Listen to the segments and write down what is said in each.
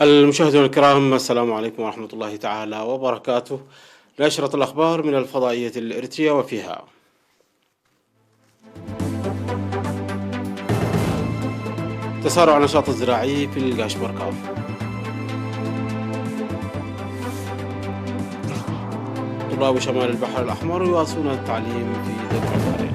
المشاهدون الكرام، السلام عليكم ورحمة الله تعالى وبركاته. نشرة الأخبار من الفضائية الإرترية وفيها تسارع النشاط الزراعي في القاشبركة. طلاب شمال البحر الأحمر يواصلون التعليم في دفع الفارغ.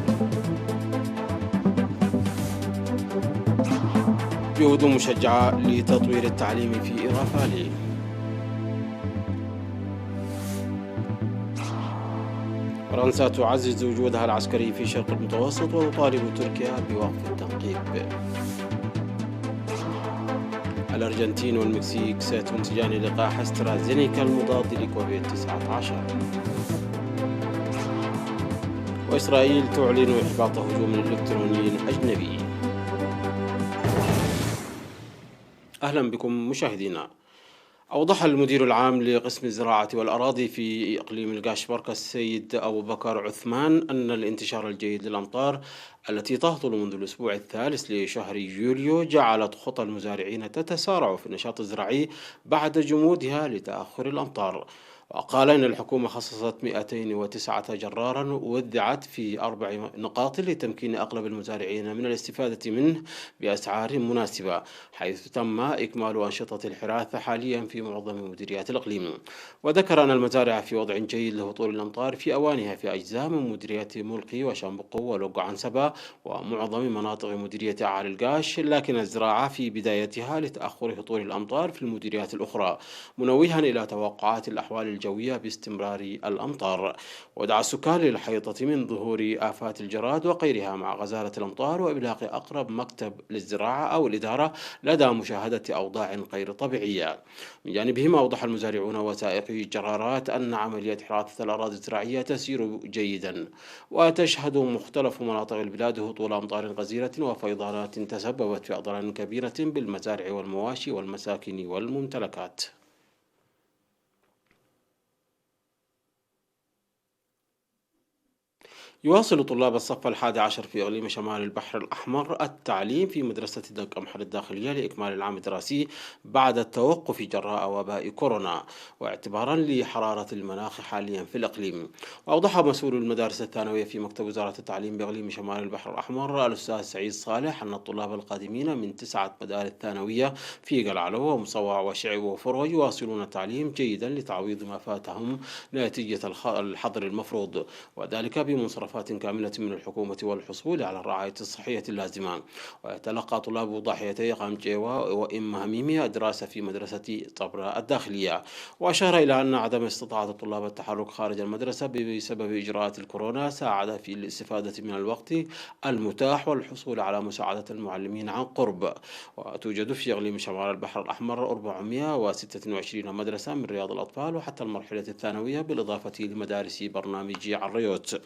جهود مشجعة لتطوير التعليم في إرافالي. فرنسا تعزز وجودها العسكري في شرق المتوسط وتطالب تركيا بوقف التنقيب. الأرجنتين والمكسيك ستنتجان لقاح استرازينيكا المضاد لكوفيد 19. وإسرائيل تعلن إحباط هجوم إلكتروني أجنبي. أهلا بكم مشاهدينا. أوضح المدير العام لقسم الزراعة والأراضي في إقليم القاشبركة السيد أبو بكر عثمان أن الانتشار الجيد للأمطار التي تهطل منذ الأسبوع الثالث لشهر يوليو جعلت خطى المزارعين تتسارع في النشاط الزراعي بعد جمودها لتأخر الأمطار. وقال إن الحكومة خصصت 209 جرارا وزعت في 4 نقاط لتمكين أغلب المزارعين من الاستفادة منه بأسعار مناسبة، حيث تم إكمال أنشطة الحراثة حاليا في معظم مديريات الإقليم. وذكر أن المزارع في وضع جيد لهطول الأمطار في أوانها في أجزاء من مديريات ملقي وشامبقو ولوقو عنسبة ومعظم مناطق مديرية أعالي القاش، لكن الزراعة في بدايتها لتأخر هطول الأمطار في المديريات الأخرى، منوها إلى توقعات الأحوال الجوية باستمرار الأمطار. ودعا السكان للحيطة من ظهور آفات الجراد وغيرها مع غزارة الأمطار وإبلاغ أقرب مكتب للزراعة أو الإدارة لدى مشاهدة أوضاع غير طبيعية. من جانبهم أوضح المزارعون وسائقي الجرارات أن عملية حراثة الأراضي الزراعية تسير جيدا، وتشهد مختلف مناطق البلاد هطول أمطار غزيرة وفيضانات تسببت في أضرار كبيرة بالمزارع والمواشي والمساكن والممتلكات. يواصل طلاب الصف 11 في إقليم شمال البحر الأحمر التعليم في مدرسة دنك أمحر الداخلية لإكمال العام الدراسي بعد التوقف جراء وباء كورونا، واعتبارا لحرارة المناخ حاليا في الإقليم. وأوضح مسؤول المدارس الثانوية في مكتب وزارة التعليم بإقليم شمال البحر الأحمر الأستاذ سعيد صالح أن الطلاب القادمين من 9 مدارس ثانوية في قلعلو ومصوع وشعب وفروة يواصلون التعليم جيدا لتعويض ما فاتهم نتيجة الحظر المفروض، وذلك بمنصرفات كاملة من الحكومة والحصول على الرعاية الصحية اللازمة. ويتلقى طلاب ضاحيتي قامجيوا وإم هميمي الدراسة في مدرسة طبرة الداخلية. وأشار إلى أن عدم استطاعة الطلاب التحرك خارج المدرسة بسبب إجراءات الكورونا ساعد في الاستفادة من الوقت المتاح والحصول على مساعدة المعلمين عن قرب. وتوجد في إقليم شمال البحر الأحمر 426 مدرسة من رياض الأطفال وحتى المرحلة الثانوية بالإضافة لمدارس برنامج عريوت.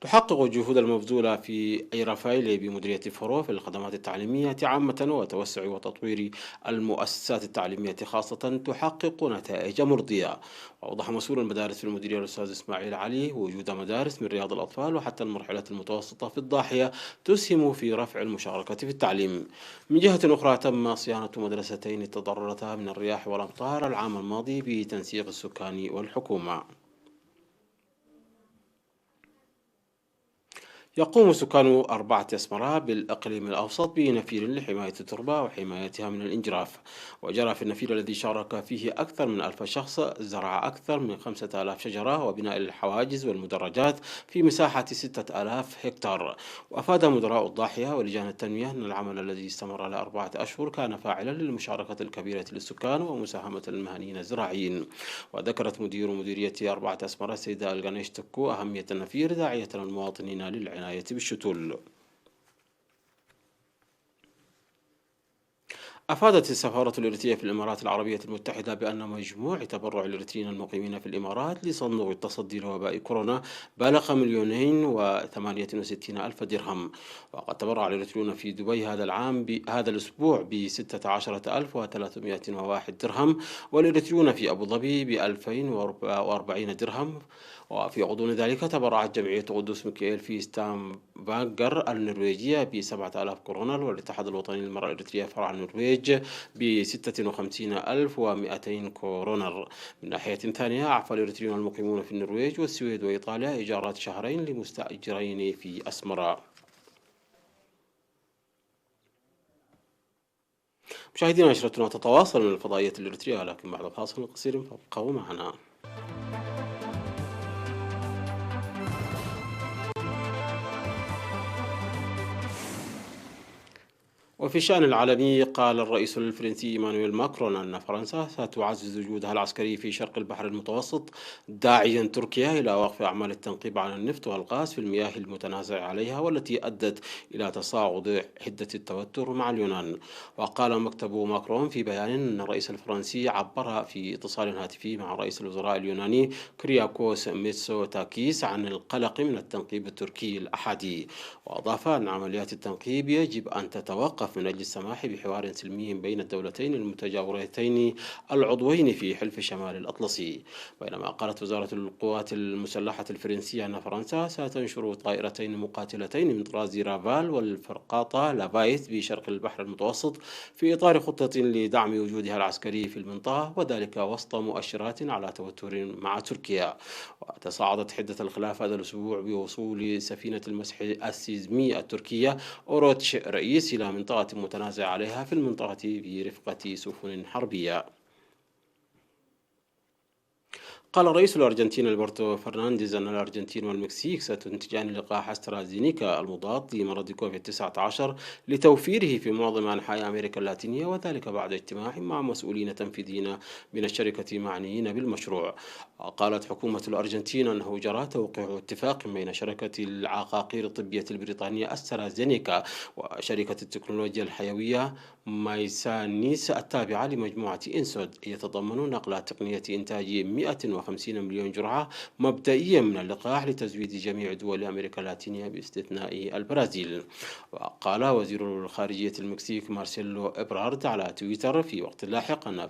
تحقق الجهود المبذولة في أي رافائيل بمديرية فرو في الخدمات التعليمية عامة وتوسع وتطوير المؤسسات التعليمية خاصة تحقق نتائج مرضية. وأوضح مسؤول المدارس في المديرية الأستاذ إسماعيل علي وجود مدارس من رياض الأطفال وحتى المرحلة المتوسطة في الضاحية تسهم في رفع المشاركة في التعليم. من جهة أخرى تم صيانة مدرستين تضررتا من الرياح والأمطار العام الماضي بتنسيق السكان والحكومة. يقوم سكان 4 أسمرة بالإقليم الأوسط بنفير لحماية التربة وحمايتها من الانجراف. وجرى في النفير الذي شارك فيه أكثر من 1000 شخص زرع أكثر من 5000 شجرة وبناء الحواجز والمدرجات في مساحة 6000 هكتار. وأفاد مدراء الضاحية ولجان التنمية أن العمل الذي استمر ل4 أشهر كان فاعلا للمشاركة الكبيرة للسكان ومساهمة المهنيين الزراعيين. وذكرت مدير مديرية 4 أسمرة السيدة الغنيش تكو أهمية النفير داعية المواطنين للعناية بالشتول. أفادت السفارة الإيرترية في الإمارات العربية المتحدة بأن مجموع تبرع الإريتريين المقيمين في الإمارات لصندوق التصدي لوباء كورونا بلغ 2,068,000 درهم. وقد تبرع الإريتريون في دبي هذا العام هذا الأسبوع ب16,301 درهم، والإريتريون في أبو ظبي ب2040 درهم. وفي غضون ذلك تبرعت جمعية قدوس ميكائيل في ستامباغر النرويجية ب7,000 كورونا، والاتحاد الوطني للمرأة الإريترية فرع النرويج ب56,200 كورونر. من ناحية ثانية، أعفى الإريتريون المقيمون في النرويج والسويد وإيطاليا إيجارات شهرين لمستأجرين في أسمراء. مشاهدينا، نشرتنا تتواصل من الفضائية الإريترية، لكن بعد فاصل قصير فابقوا معنا. وفي الشأن العالمي، قال الرئيس الفرنسي إيمانويل ماكرون أن فرنسا ستعزز وجودها العسكري في شرق البحر المتوسط، داعيا تركيا إلى وقف أعمال التنقيب عن النفط والغاز في المياه المتنازع عليها، والتي أدت إلى تصاعد حدة التوتر مع اليونان. وقال مكتب ماكرون في بيان أن الرئيس الفرنسي عبر في اتصال هاتفي مع رئيس الوزراء اليوناني كرياكوس ميتسوتاكيس عن القلق من التنقيب التركي الأحادي. وأضاف أن عمليات التنقيب يجب أن تتوقف من أجل السماح بحوار سلمي بين الدولتين المتجاورتين العضوين في حلف شمال الأطلسي. بينما قالت وزارة القوات المسلحة الفرنسية أن فرنسا ستنشر طائرتين مقاتلتين من طراز رافال والفرقاطة لافايت بشرق البحر المتوسط في إطار خطة لدعم وجودها العسكري في المنطقة، وذلك وسط مؤشرات على توتر مع تركيا. وتصاعدت حدة الخلاف هذا الأسبوع بوصول سفينة المسح السيزمي التركية أوروتش رئيس إلى منطقة متنازع عليها في المنطقة برفقة سفن حربية. قال رئيس الأرجنتين البرتو فرنانديز أن الأرجنتين والمكسيك ستنتجان لقاح أسترازينيكا المضاد لمرض كوفيد 19 لتوفيره في معظم أنحاء أمريكا اللاتينية، وذلك بعد اجتماع مع مسؤولين تنفيذيين من الشركة معنيين بالمشروع. قالت حكومة الأرجنتين أنه جرى توقيع اتفاق بين شركة العقاقير الطبية البريطانية أسترازينيكا وشركة التكنولوجيا الحيوية مايسانيس التابعة لمجموعة إنسود، يتضمن نقل تقنية إنتاج 150 مليون جرعة مبدئيا من اللقاح لتزويد جميع دول أمريكا اللاتينية باستثناء البرازيل. وقال وزير الخارجية المكسيك مارسيلو إبرارد على تويتر في وقت لاحق أن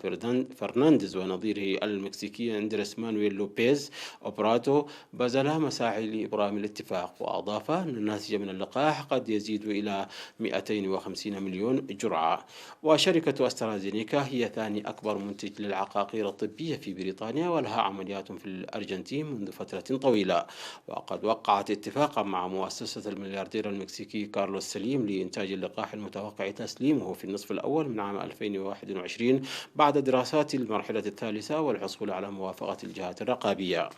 فرنانديز ونظيره المكسيكي أندريس مانويل لوبيز أوبراتو بذلا مساعي لإبرام الاتفاق. وأضاف أن الناتج من اللقاح قد يزيد إلى 250 مليون جرعة. وشركة أسترازينيكا هي ثاني أكبر منتج للعقاقير الطبية في بريطانيا، ولها عمليات في الأرجنتين منذ فترة طويلة. وقد وقعت اتفاقا مع مؤسسة الملياردير المكسيكي كارلوس سليم لإنتاج اللقاح المتوقع تسليمه في النصف الأول من عام 2021 بعد دراسات المرحلة الثالثة والحصول على موافقة الجهات الرقابية.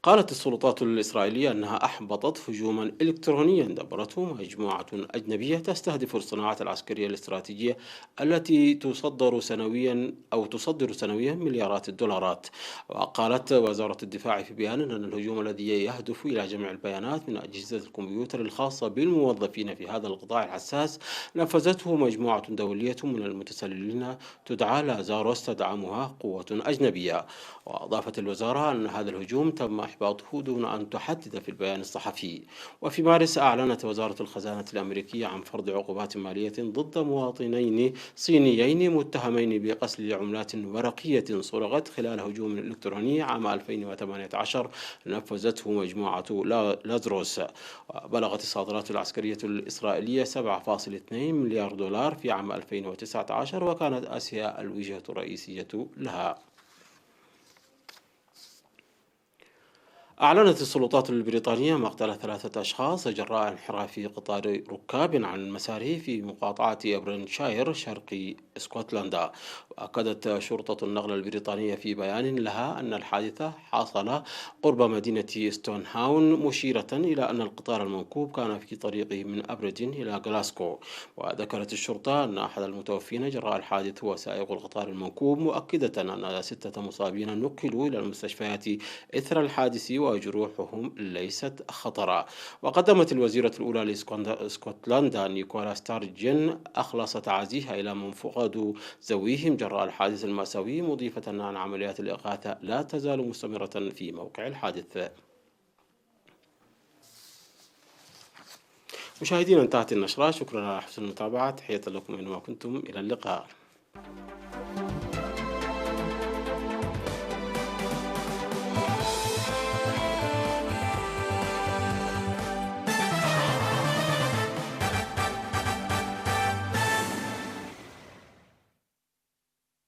قالت السلطات الإسرائيلية أنها أحبطت هجوما إلكترونيا دبرته مجموعة أجنبية تستهدف الصناعات العسكرية الاستراتيجية التي تصدر سنويا مليارات الدولارات. وقالت وزارة الدفاع في بيان أن الهجوم الذي يهدف إلى جمع البيانات من أجهزة الكمبيوتر الخاصة بالموظفين في هذا القطاع الحساس نفذته مجموعة دولية من المتسللين تدعى لازاروس تدعمها قوة أجنبية. وأضافت الوزارة أن هذا الهجوم تم إحباطه دون أن تحدد في البيان الصحفي. وفي مارس أعلنت وزارة الخزانة الأمريكية عن فرض عقوبات مالية ضد مواطنين صينيين متهمين بغسل عملات ورقية صُرغت خلال هجوم إلكتروني عام 2018 نفذته مجموعة لازروس. بلغت الصادرات العسكرية الإسرائيلية 7.2 مليار دولار في عام 2019، وكانت آسيا الوجهة الرئيسية لها. أعلنت السلطات البريطانية مقتل 3 أشخاص جراء انحراف قطار ركاب عن مساره في مقاطعة أبرنشاير شرق اسكتلندا. وأكدت شرطة النقل البريطانية في بيان لها أن الحادث حصل قرب مدينة ستونهاون، مشيرة إلى أن القطار المنكوب كان في طريقه من أبردين إلى غلاسكو. وذكرت الشرطة أن أحد المتوفين جراء الحادث هو سائق القطار المنكوب، مؤكدة أن 6 مصابين نقلوا إلى المستشفيات إثر الحادث، وجروحهم ليست خطرًا. وقدمت الوزيرة الأولى لاسكتلندا نيكولا ستارجن أخلص تعازيها إلى من فقدوا ذويهم جراء الحادث المأساوي، مضيفة أن عمليات الإغاثة لا تزال مستمرة في موقع الحادث. مشاهدينا، انتهت النشرة. شكرا على حسن المتابعة. تحية لكم أينما كنتم، إلى اللقاء.